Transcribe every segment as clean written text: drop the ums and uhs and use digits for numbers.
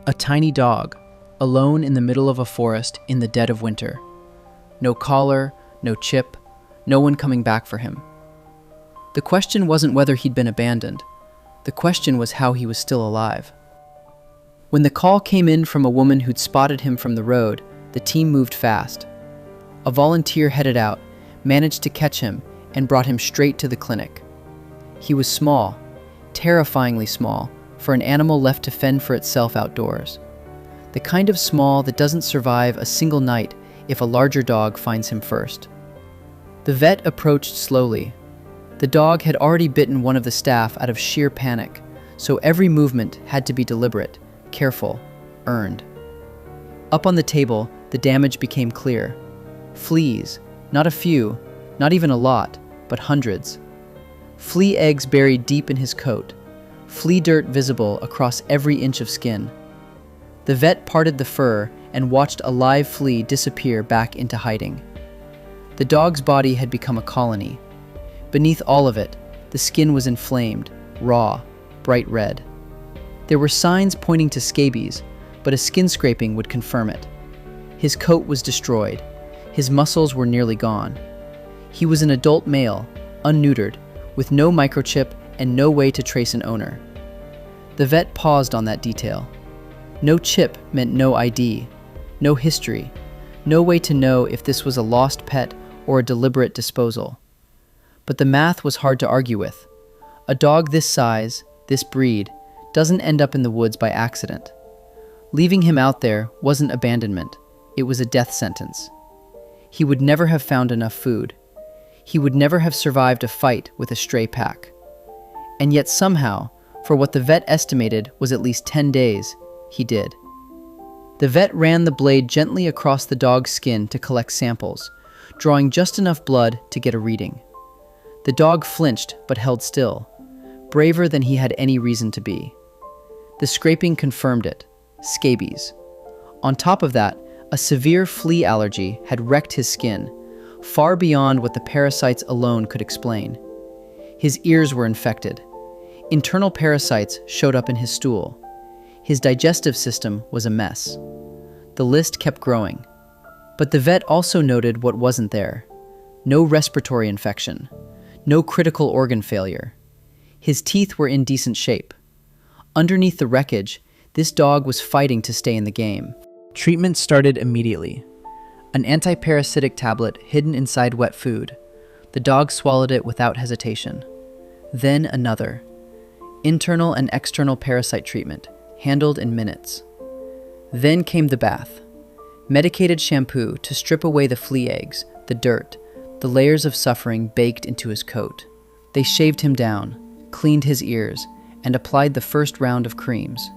A tiny dog, alone in the middle of a forest in the dead of winter. No collar, no chip, no one coming back for him. The question wasn't whether he'd been abandoned. The question was how he was still alive. When the call came in from a woman who'd spotted him from the road, the team moved fast. A volunteer headed out, managed to catch him, and brought him straight to the clinic. He was small, terrifyingly small, for an animal left to fend for itself outdoors. The kind of small that doesn't survive a single night if a larger dog finds him first. The vet approached slowly. The dog had already bitten one of the staff out of sheer panic, so every movement had to be deliberate, careful, earned. Up on the table, the damage became clear. Fleas, not a few, not even a lot, but hundreds. Flea eggs buried deep in his coat, flea dirt visible across every inch of skin. The vet parted the fur and watched a live flea disappear back into hiding. The dog's body had become a colony. Beneath all of it, the skin was inflamed, raw, bright red. There were signs pointing to scabies, but a skin scraping would confirm it. His coat was destroyed. His muscles were nearly gone. He was an adult male, unneutered, with no microchip and no way to trace an owner. The vet paused on that detail. No chip meant no ID, no history, no way to know if this was a lost pet or a deliberate disposal. But the math was hard to argue with. A dog this size, this breed, doesn't end up in the woods by accident. Leaving him out there wasn't abandonment, it was a death sentence. He would never have found enough food. He would never have survived a fight with a stray pack. And yet somehow, for what the vet estimated was at least 10 days, he did. The vet ran the blade gently across the dog's skin to collect samples, drawing just enough blood to get a reading. The dog flinched but held still, braver than he had any reason to be. The scraping confirmed it: scabies. On top of that, a severe flea allergy had wrecked his skin, far beyond what the parasites alone could explain. His ears were infected. Internal parasites showed up in his stool. His digestive system was a mess. The list kept growing. But the vet also noted what wasn't there. No respiratory infection. No critical organ failure. His teeth were in decent shape. Underneath the wreckage, this dog was fighting to stay in the game. Treatment started immediately. An anti-parasitic tablet hidden inside wet food. The dog swallowed it without hesitation. Then another. Internal and external parasite treatment, handled in minutes. Then came the bath. Medicated shampoo to strip away the flea eggs, the dirt, the layers of suffering baked into his coat. They shaved him down, cleaned his ears, and applied the first round of creams.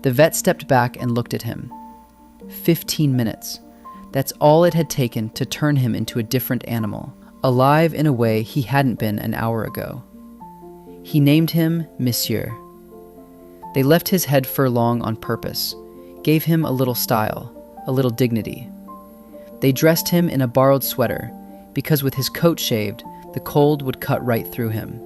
The vet stepped back and looked at him. 15 minutes. That's all it had taken to turn him into a different animal, alive in a way he hadn't been an hour ago. He named him Monsieur. They left his head furlong on purpose, gave him a little style, a little dignity. They dressed him in a borrowed sweater, because with his coat shaved, the cold would cut right through him.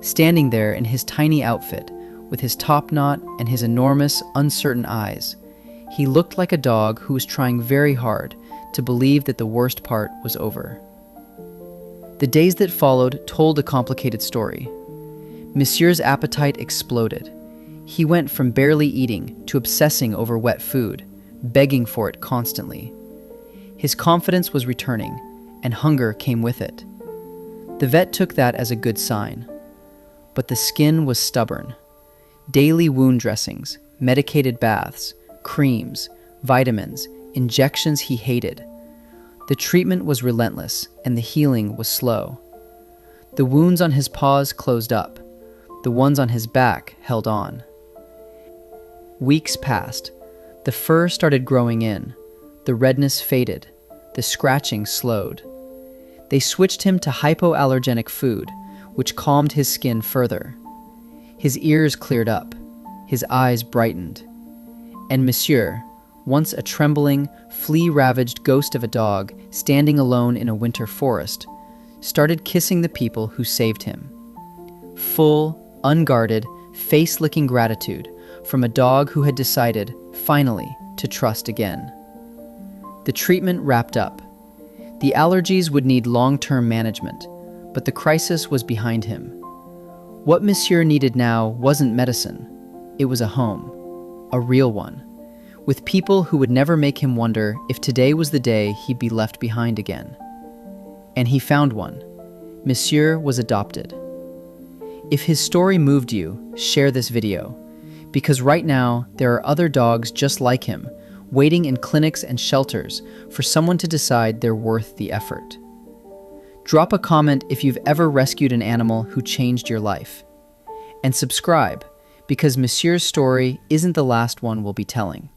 Standing there in his tiny outfit, with his top knot and his enormous, uncertain eyes, he looked like a dog who was trying very hard to believe that the worst part was over. The days that followed told a complicated story. Monsieur's appetite exploded. He went from barely eating to obsessing over wet food, begging for it constantly. His confidence was returning, and hunger came with it. The vet took that as a good sign. But the skin was stubborn. Daily wound dressings, medicated baths, creams, vitamins, injections he hated. The treatment was relentless, and the healing was slow. The wounds on his paws closed up. The ones on his back held on. Weeks passed. The fur started growing in. The redness faded. The scratching slowed. They switched him to hypoallergenic food, which calmed his skin further. His ears cleared up. His eyes brightened. And Monsieur, once a trembling, flea-ravaged ghost of a dog standing alone in a winter forest, started kissing the people who saved him. Full, unguarded, face-licking gratitude from a dog who had decided, finally, to trust again. The treatment wrapped up. The allergies would need long-term management, but the crisis was behind him. What Monsieur needed now wasn't medicine. It was a home, a real one, with people who would never make him wonder if today was the day he'd be left behind again. And he found one. Monsieur was adopted. If his story moved you, share this video, because right now there are other dogs just like him, waiting in clinics and shelters for someone to decide they're worth the effort. Drop a comment if you've ever rescued an animal who changed your life. And subscribe, because Monsieur's story isn't the last one we'll be telling.